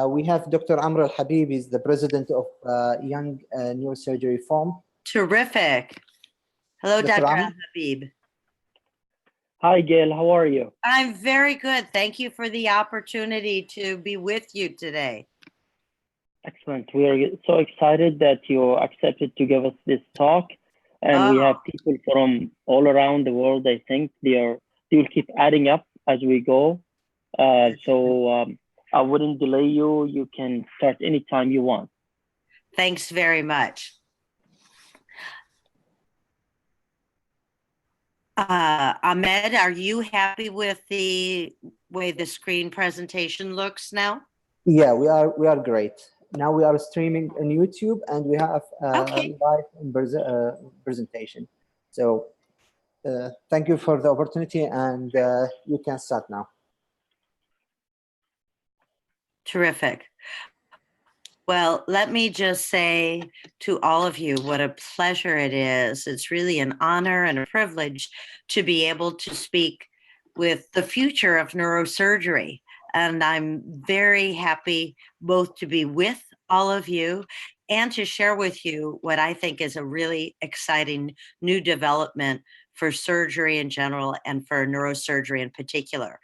We have Dr. Amr Al-Habib, is the president of Young Neurosurgery Forum. Terrific. Hello, Dr. Al-Habib. Hi, Gail. How are you? I'm very good. Thank you for the opportunity to be with you today. Excellent. We are so excited that you accepted to give us this talk. And we have people from all around the world. I think they will keep adding up as we go. I wouldn't delay you. You can start anytime you want. Thanks very much. Ahmed, are you happy with the way the screen presentation looks now? Yeah, we are great. Now we are streaming on YouTube and we have live presentation. So thank you for the opportunity, and you can start now. Terrific. Well, let me just say to all of you what a pleasure it is. It's really an honor and a privilege to be able to speak with the future of neurosurgery. And I'm very happy both to be with all of you and to share with you what I think is a really exciting new development for surgery in general and for neurosurgery in particular.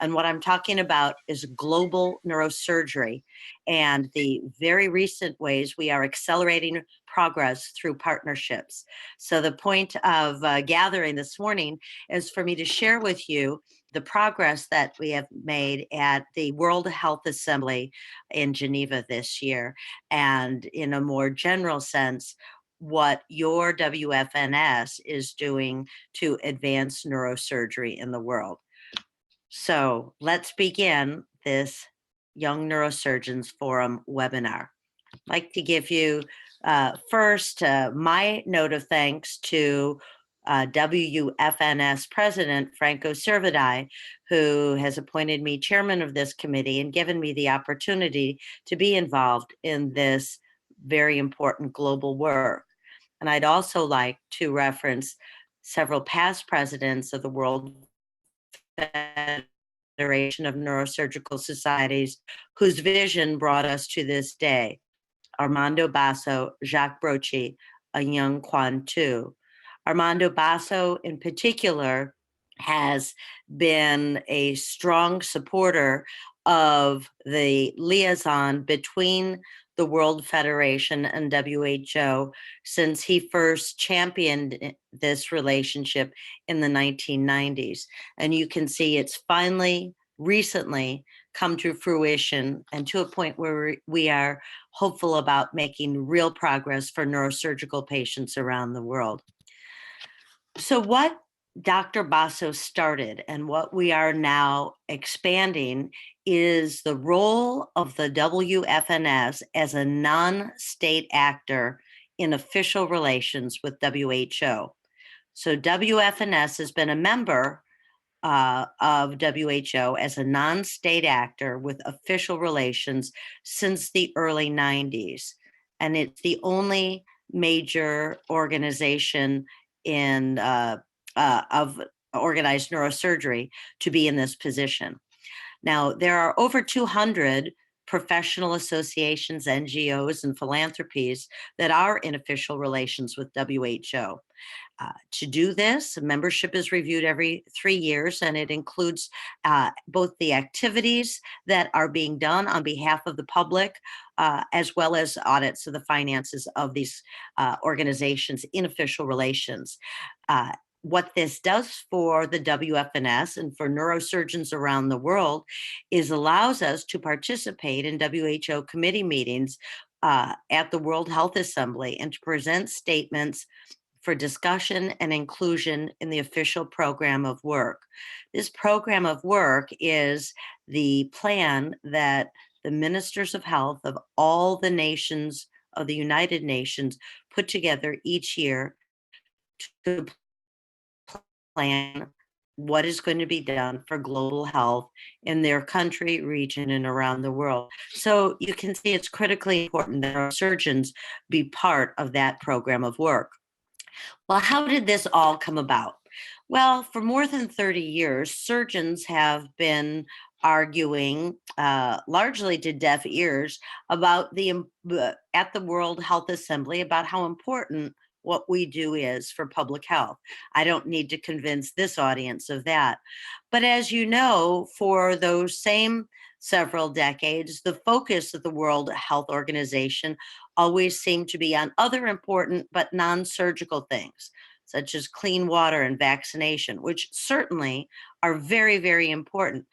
And what I'm talking about is global neurosurgery and the very recent ways we are accelerating progress through partnerships. So the point of gathering this morning is for me to share with you the progress that we have made at the World Health Assembly in Geneva this year, and in a more general sense, what your WFNS is doing to advance neurosurgery in the world. So let's begin this Young Neurosurgeons Forum webinar. I'd like to give you first my note of thanks to WFNS President Franco Servidai, who has appointed me chairman of this committee and given me the opportunity to be involved in this very important global work. And I'd also like to reference several past presidents of the World Federation of Neurosurgical Societies, whose vision brought us to this day. Armando Basso, Jacques Brochi, Young Kwan Tu. Armando Basso in particular has been a strong supporter of the liaison between the World Federation and WHO since he first championed this relationship in the 1990s. And you can see it's finally, recently come to fruition and to a point where we are hopeful about making real progress for neurosurgical patients around the world. So what Dr. Basso started and what we are now expanding is the role of the WFNS as a non-state actor in official relations with WHO. So WFNS has been a member of WHO as a non-state actor with official relations since the early 90s. And it's the only major organization in of organized neurosurgery to be in this position. Now, there are over 200 professional associations, NGOs, and philanthropies that are in official relations with WHO. To do this, membership is reviewed every 3 years, and it includes both the activities that are being done on behalf of the public, as well as audits of the finances of these organizations in official relations. What this does for the WFNS and for neurosurgeons around the world is allows us to participate in WHO committee meetings at the World Health Assembly and to present statements for discussion and inclusion in the official program of work. This program of work is the plan that the ministers of health of all the nations of the United Nations put together each year to plan what is going to be done for global health in their country, region, and around the world. So you can see it's critically important that our surgeons be part of that program of work. Well, how did this all come about? Well, for more than 30 years, surgeons have been arguing largely to deaf ears about at the World Health Assembly about how important what we do is for public health. I don't need to convince this audience of that. But as you know, for those same several decades, the focus of the World Health Organization always seemed to be on other important but non-surgical things, such as clean water and vaccination, which certainly are very, very important.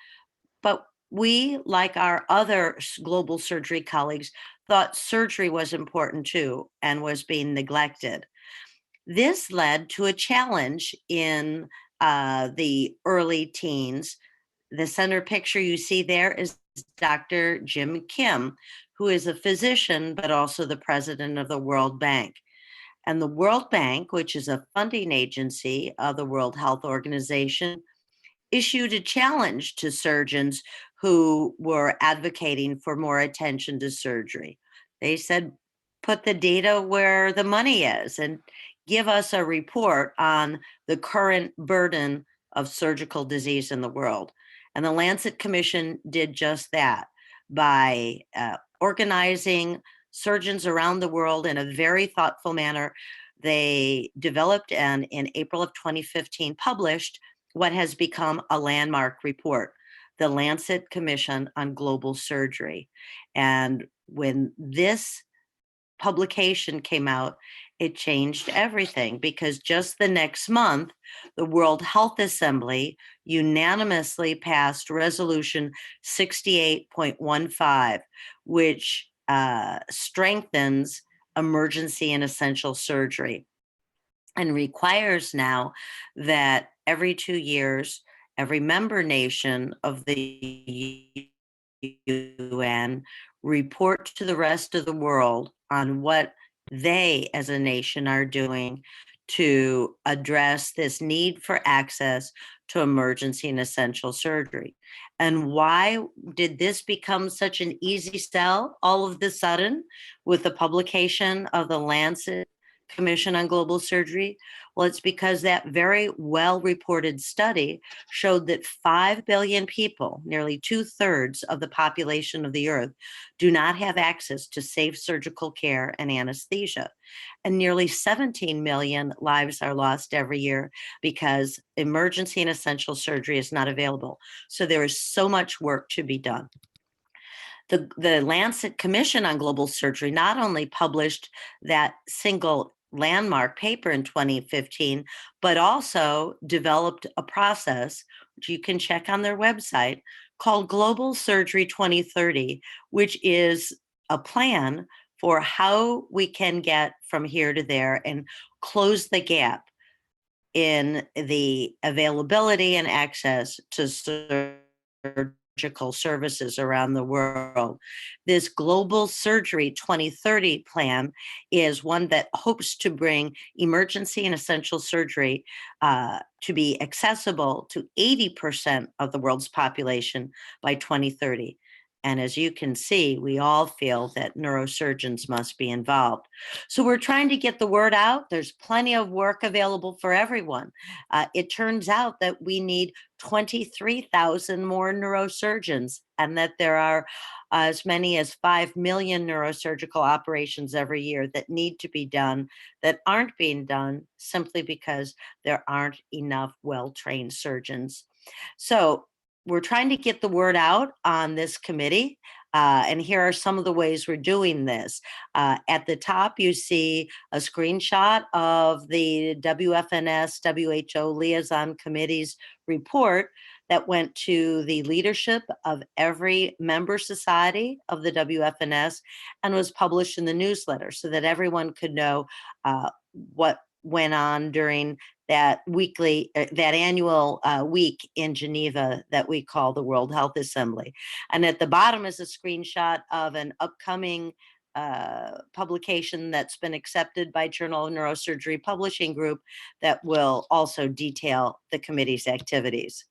But we, like our other global surgery colleagues, thought surgery was important too and was being neglected. This led to a challenge in the early teens. The center picture you see there is Dr. Jim Kim, who is a physician, but also the president of the World Bank. And the World Bank, which is a funding agency of the World Health Organization, issued a challenge to surgeons who were advocating for more attention to surgery. They said, put the data where the money is and give us a report on the current burden of surgical disease in the world. And the Lancet Commission did just that by organizing surgeons around the world in a very thoughtful manner. They developed and in April of 2015 published what has become a landmark report, the Lancet Commission on Global Surgery. And when this publication came out, it changed everything, because just the next month, the World Health Assembly unanimously passed Resolution 68.15, which strengthens emergency and essential surgery and requires now that every 2 years, every member nation of the UN report to the rest of the world on what they as a nation are doing to address this need for access to emergency and essential surgery. And why did this become such an easy sell all of the sudden with the publication of the Lancet Commission on Global Surgery? Well, it's because that very well-reported study showed that 5 billion people, nearly 2/3 of the population of the earth, do not have access to safe surgical care and anesthesia. And nearly 17 million lives are lost every year because emergency and essential surgery is not available. So there is so much work to be done. The Lancet Commission on Global Surgery not only published that single landmark paper in 2015, but also developed a process, which you can check on their website, called Global Surgery 2030, which is a plan for how we can get from here to there and close the gap in the availability and access to surgical services around the world. This Global Surgery 2030 plan is one that hopes to bring emergency and essential surgery to be accessible to 80% of the world's population by 2030. And as you can see, we all feel that neurosurgeons must be involved. So we're trying to get the word out. There's plenty of work available for everyone. It turns out that we need 23,000 more neurosurgeons, and that there are as many as 5 million neurosurgical operations every year that need to be done that aren't being done simply because there aren't enough well-trained surgeons. So we're trying to get the word out on this committee. And here are some of the ways we're doing this. At the top, you see a screenshot of the WFNS WHO Liaison Committee's report that went to the leadership of every member society of the WFNS and was published in the newsletter so that everyone could know what went on during that annual week in Geneva that we call the World Health Assembly. And at the bottom is a screenshot of an upcoming publication that's been accepted by Journal of Neurosurgery Publishing Group that will also detail the committee's activities.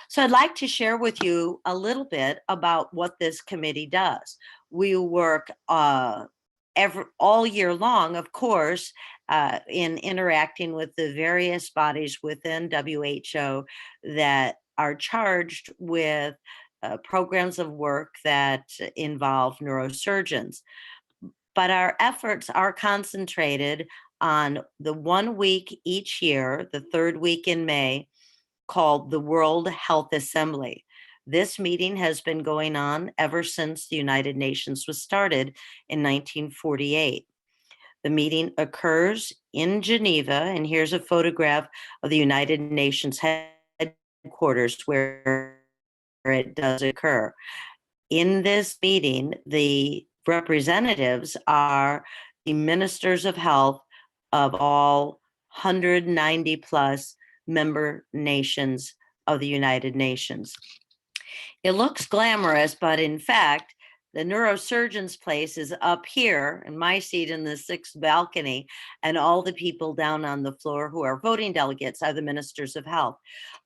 So I'd like to share with you a little bit about what this committee does. We work all year long, of course, in interacting with the various bodies within WHO that are charged with programs of work that involve neurosurgeons. But our efforts are concentrated on the 1 week each year, the 3rd week in May, called the World Health Assembly. This meeting has been going on ever since the United Nations was started in 1948. The meeting occurs in Geneva, and here's a photograph of the United Nations headquarters where it does occur. In this meeting, the representatives are the ministers of health of all 190 plus member nations of the United Nations. It looks glamorous, but in fact, the neurosurgeon's place is up here, and my seat in the 6th balcony, and all the people down on the floor who are voting delegates are the ministers of health.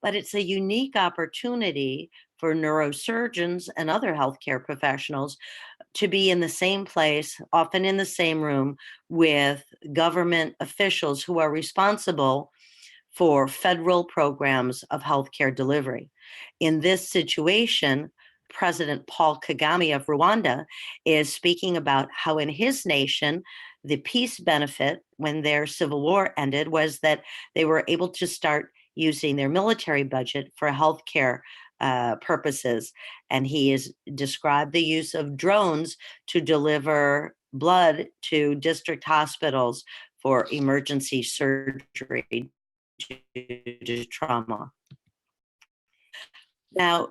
But it's a unique opportunity for neurosurgeons and other healthcare professionals to be in the same place, often in the same room, with government officials who are responsible for federal programs of healthcare delivery. In this situation, President Paul Kagame of Rwanda is speaking about how in his nation, the peace benefit when their civil war ended was that they were able to start using their military budget for healthcare purposes. And he has described the use of drones to deliver blood to district hospitals for emergency surgery due to trauma. Now,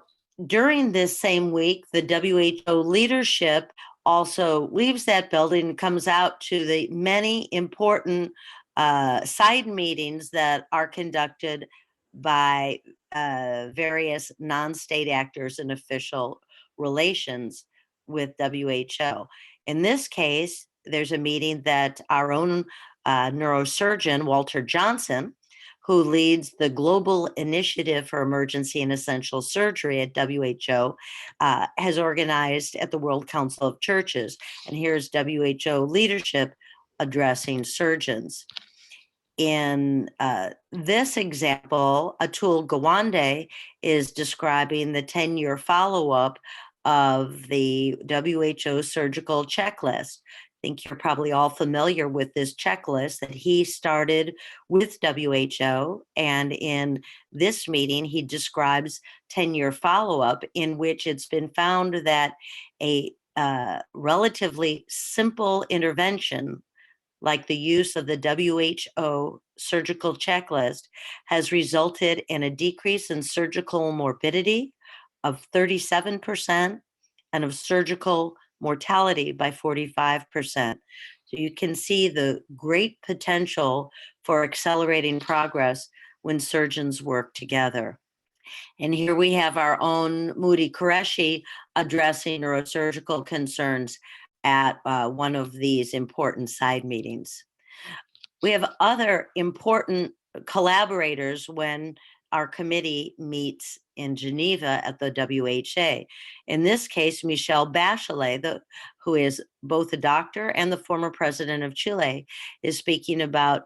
during this same week, the WHO leadership also leaves that building and comes out to the many important side meetings that are conducted by various non-state actors and official relations with WHO. In this case, there's a meeting that our own neurosurgeon, Walter Johnson, who leads the Global Initiative for Emergency and Essential Surgery at WHO, has organized at the World Council of Churches. And here's WHO leadership addressing surgeons. In this example, Atul Gawande is describing the 10-year follow-up of the WHO surgical checklist. I think you're probably all familiar with this checklist that he started with WHO. And in this meeting, he describes 10-year follow-up in which it's been found that a relatively simple intervention like the use of the WHO surgical checklist has resulted in a decrease in surgical morbidity of 37% and of surgical mortality by 45%. So you can see the great potential for accelerating progress when surgeons work together. And here we have our own Moody Qureshi addressing neurosurgical concerns at one of these important side meetings. We have other important collaborators when our committee meets in Geneva at the WHA. In this case, Michelle Bachelet, who is both a doctor and the former president of Chile, is speaking about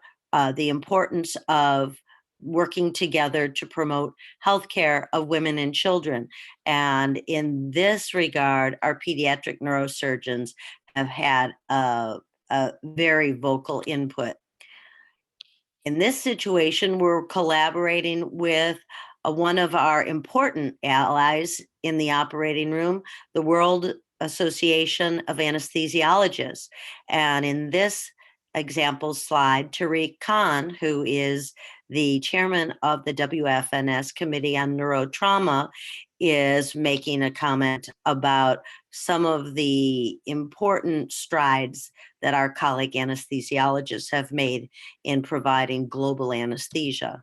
the importance of working together to promote healthcare of women and children. And in this regard, our pediatric neurosurgeons have had a very vocal input. In this situation, we're collaborating with one of our important allies in the operating room, the World Association of Anesthesiologists. And in this example slide, Tariq Khan, who is the chairman of the WFNS Committee on Neurotrauma, is making a comment about some of the important strides that our colleague anesthesiologists have made in providing global anesthesia.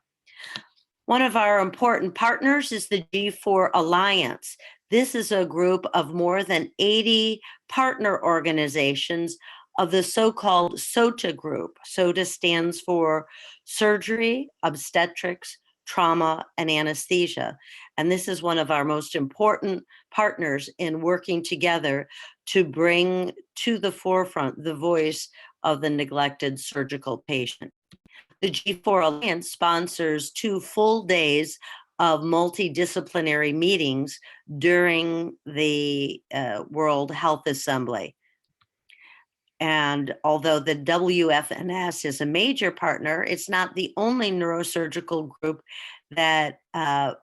One of our important partners is the G4 Alliance. This is a group of more than 80 partner organizations of the so-called SOTA group. SOTA stands for Surgery, Obstetrics, Trauma, and Anesthesia. And this is one of our most important partners in working together to bring to the forefront the voice of the neglected surgical patient. The G4 Alliance sponsors 2 full days of multidisciplinary meetings during the World Health Assembly. And although the WFNS is a major partner, it's not the only neurosurgical group that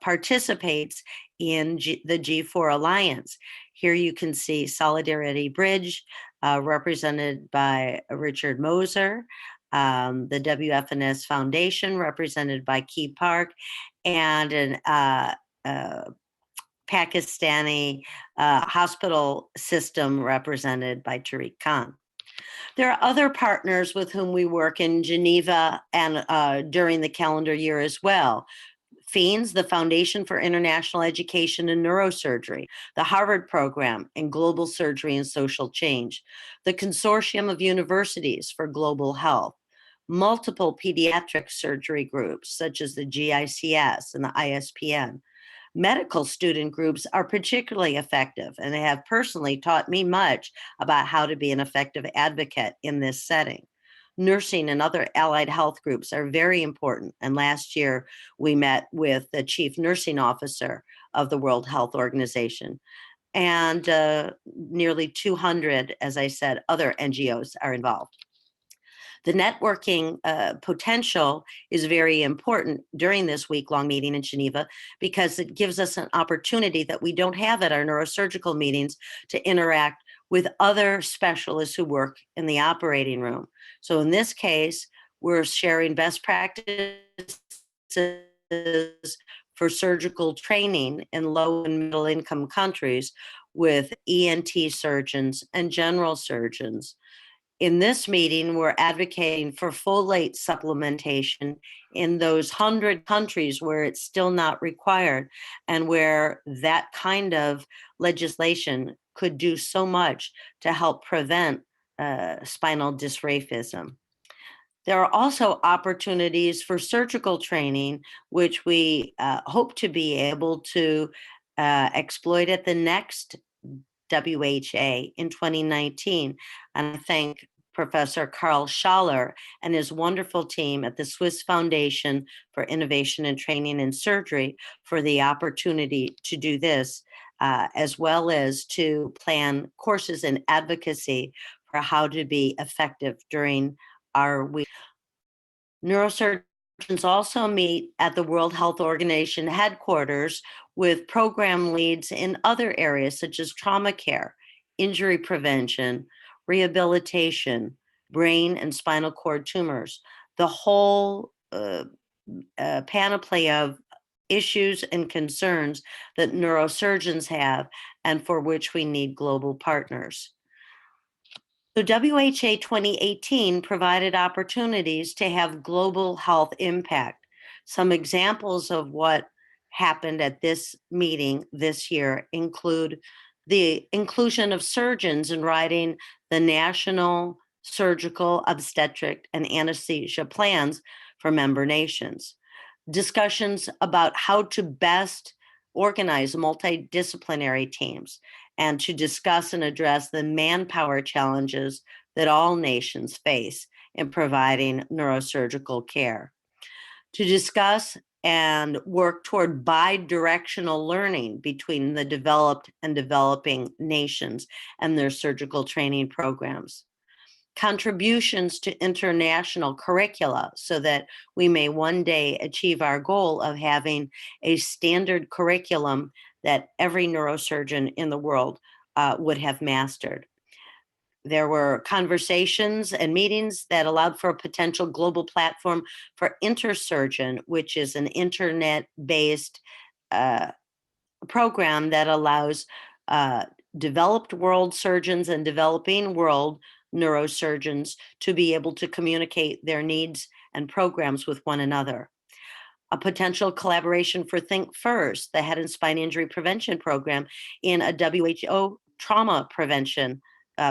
participates in the G4 Alliance. Here you can see Solidarity Bridge, represented by Richard Moser, the WFNS Foundation, represented by Key Park, and an Pakistani hospital system represented by Tariq Khan. There are other partners with whom we work in Geneva and during the calendar year as well. FIENS, the Foundation for International Education in Neurosurgery, the Harvard Program in Global Surgery and Social Change, the Consortium of Universities for Global Health, multiple pediatric surgery groups such as the GICS and the ISPN. Medical student groups are particularly effective, and they have personally taught me much about how to be an effective advocate in this setting. Nursing and other allied health groups are very important, and last year we met with the chief nursing officer of the World Health Organization, and nearly 200, as I said, other NGOs are involved. The networking potential is very important during this week-long meeting in Geneva because it gives us an opportunity that we don't have at our neurosurgical meetings to interact with other specialists who work in the operating room. So in this case, we're sharing best practices for surgical training in low and middle income countries with ENT surgeons and general surgeons. In this meeting, we're advocating for folate supplementation in those 100 countries where it's still not required and where that kind of legislation could do so much to help prevent spinal dysraphism. There are also opportunities for surgical training, which we hope to be able to exploit at the next WHA in 2019. And I thank Professor Karl Schaller and his wonderful team at the Swiss Foundation for Innovation and Training in Surgery for the opportunity to do this, as well as to plan courses in advocacy for how to be effective during our week. Neurosurgeons also meet at the World Health Organization headquarters with program leads in other areas such as trauma care, injury prevention, rehabilitation, brain and spinal cord tumors, the whole panoply of issues and concerns that neurosurgeons have and for which we need global partners. So WHA 2018 provided opportunities to have global health impact. Some examples of what happened at this meeting this year include the inclusion of surgeons in writing the National Surgical, Obstetric, and Anesthesia plans for member nations. Discussions about how to best organize multidisciplinary teams and to discuss and address the manpower challenges that all nations face in providing neurosurgical care. To discuss and work toward bi-directional learning between the developed and developing nations and their surgical training programs. Contributions to international curricula so that we may one day achieve our goal of having a standard curriculum that every neurosurgeon in the world would have mastered. There were conversations and meetings that allowed for a potential global platform for Intersurgeon, which is an internet-based program that allows developed world surgeons and developing world neurosurgeons to be able to communicate their needs and programs with one another. A potential collaboration for Think First, the head and spine injury prevention program, in a WHO trauma prevention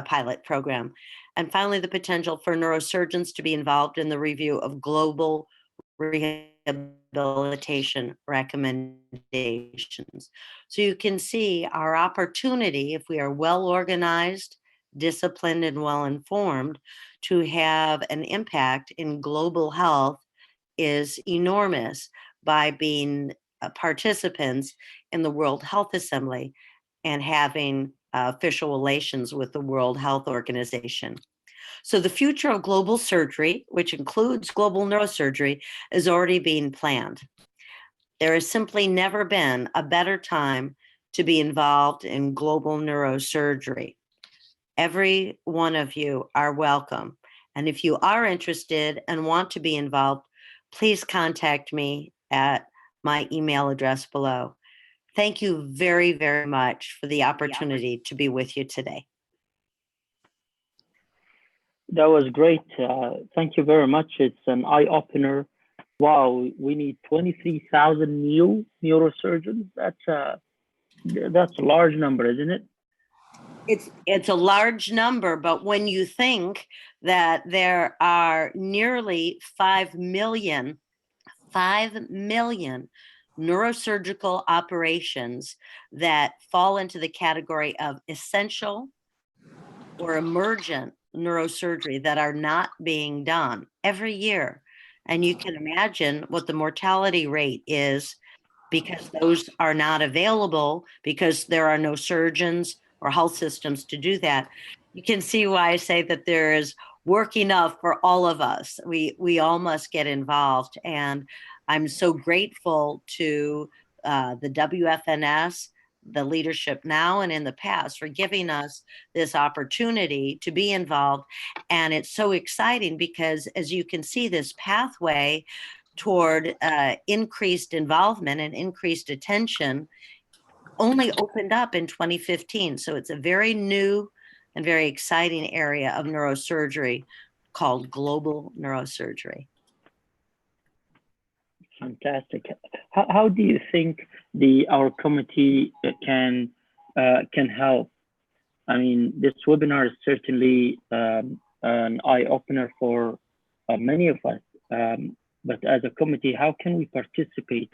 pilot program. And finally, the potential for neurosurgeons to be involved in the review of global rehabilitation recommendations. So you can see our opportunity, if we are well organized, disciplined, and well informed, to have an impact in global health is enormous by being participants in the World Health Assembly and having official relations with the World Health Organization. So the future of global surgery, which includes global neurosurgery, is already being planned. There has simply never been a better time to be involved in global neurosurgery. Every one of you are welcome. And if you are interested and want to be involved, please contact me at my email address below. Thank you very, very much for the opportunity to be with you today. That was great. Thank you very much. It's an eye-opener. Wow, we need 23,000 new neurosurgeons. That's a large number, isn't it? It's a large number, but when you think that there are nearly 5 million neurosurgical operations that fall into the category of essential or emergent neurosurgery that are not being done every year. And you can imagine what the mortality rate is because those are not available because there are no surgeons or health systems to do that. You can see why I say that there is work enough for all of us. We all must get involved. And I'm so grateful to the WFNS, the leadership now and in the past, for giving us this opportunity to be involved. And it's so exciting because, as you can see, this pathway toward increased involvement and increased attention only opened up in 2015. So it's a very new and very exciting area of neurosurgery called global neurosurgery. Fantastic. How do you think our committee can help? I mean, this webinar is certainly an eye-opener for many of us. But as a committee, how can we participate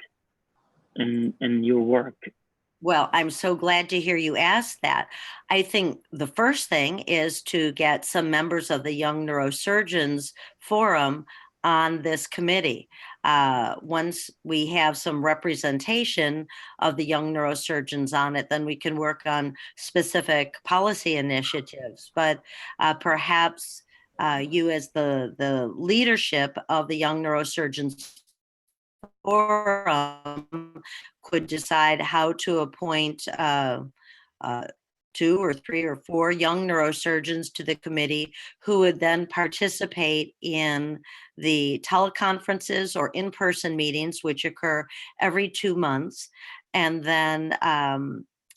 in your work? Well, I'm so glad to hear you ask that. I think the first thing is to get some members of the Young Neurosurgeons Forum on this committee. Once we have some representation of the young neurosurgeons on it, then we can work on specific policy initiatives. But perhaps you as the leadership of the Young Neurosurgeons Forum could decide how to appoint 2 or 3 or 4 young neurosurgeons to the committee who would then participate in the teleconferences or in-person meetings, which occur every 2 months. And then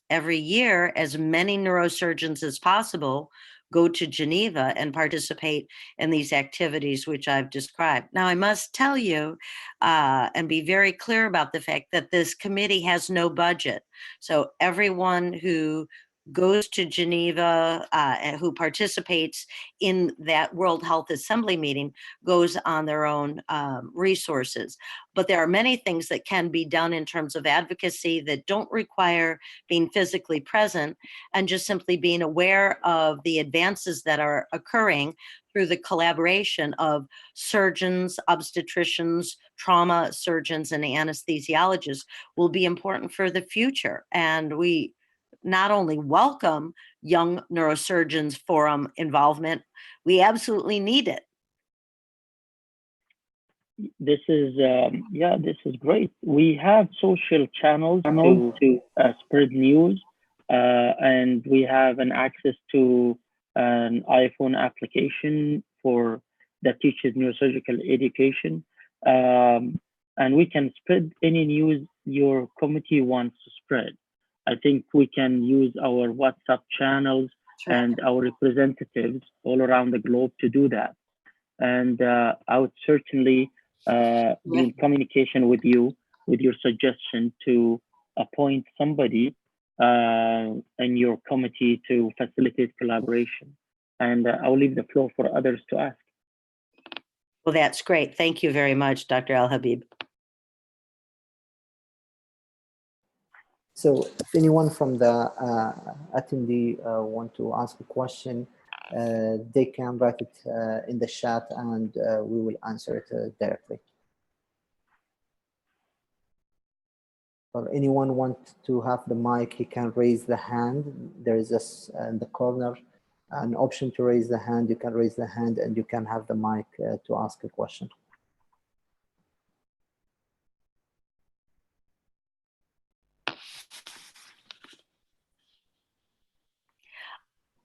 every year, as many neurosurgeons as possible go to Geneva and participate in these activities which I've described. Now, I must tell you and be very clear about the fact that this committee has no budget. So everyone who goes to Geneva and who participates in that World Health Assembly meeting goes on their own resources. But there are many things that can be done in terms of advocacy that don't require being physically present and just simply being aware of the advances that are occurring through the collaboration of surgeons, obstetricians, trauma surgeons, and anesthesiologists will be important for the future. And we not only welcome Young Neurosurgeons Forum involvement, we absolutely need it. This is this is great. We have social channels to spread news, and we have an access to an iPhone application that teaches neurosurgical education, and we can spread any news your committee wants to spread. I think we can use our WhatsApp channels and our representatives all around the globe to do that. And I would certainly be in communication with you with your suggestion to appoint somebody in your committee to facilitate collaboration. And I'll leave the floor for others to ask. Well, that's great. Thank you very much, Dr. Al-Habib. So if anyone from the attendee want to ask a question, they can write it in the chat and we will answer it directly. or anyone want to have the mic, he can raise the hand. There is this in the corner an option to raise the hand. You can raise the hand and you can have the mic to ask a question.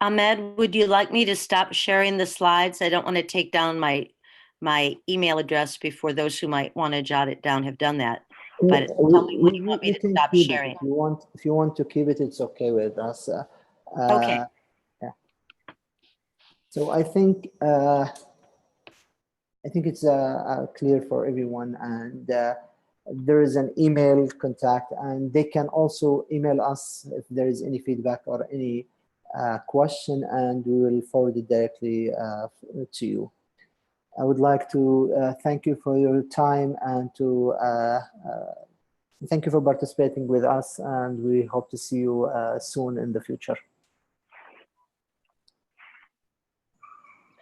Ahmed, would you like me to stop sharing the slides? I don't want to take down my email address before those who might want to jot it down have done that. But tell me, would you want me to stop sharing? If you want to keep it, it's okay with us. Okay. Yeah. So I think it's clear for everyone, and there is an email contact, and they can also email us if there is any feedback or any question, and we will forward it directly to you. I would like to thank you for your time and to thank you for participating with us, and we hope to see you soon in the future.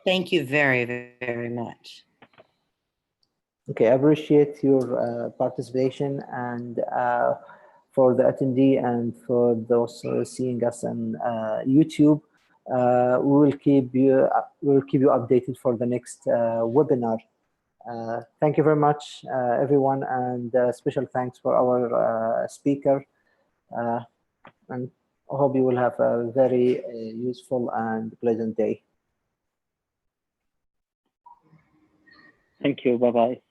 Thank you very, very much. Okay, I appreciate your participation, and for the attendee and for those seeing us on YouTube, we will keep you updated for the next webinar. Thank you very much, everyone, and special thanks for our speaker. And I hope you will have a very useful and pleasant day. Thank you. Bye-bye.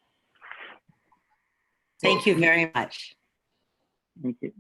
Thank you very much. Thank you.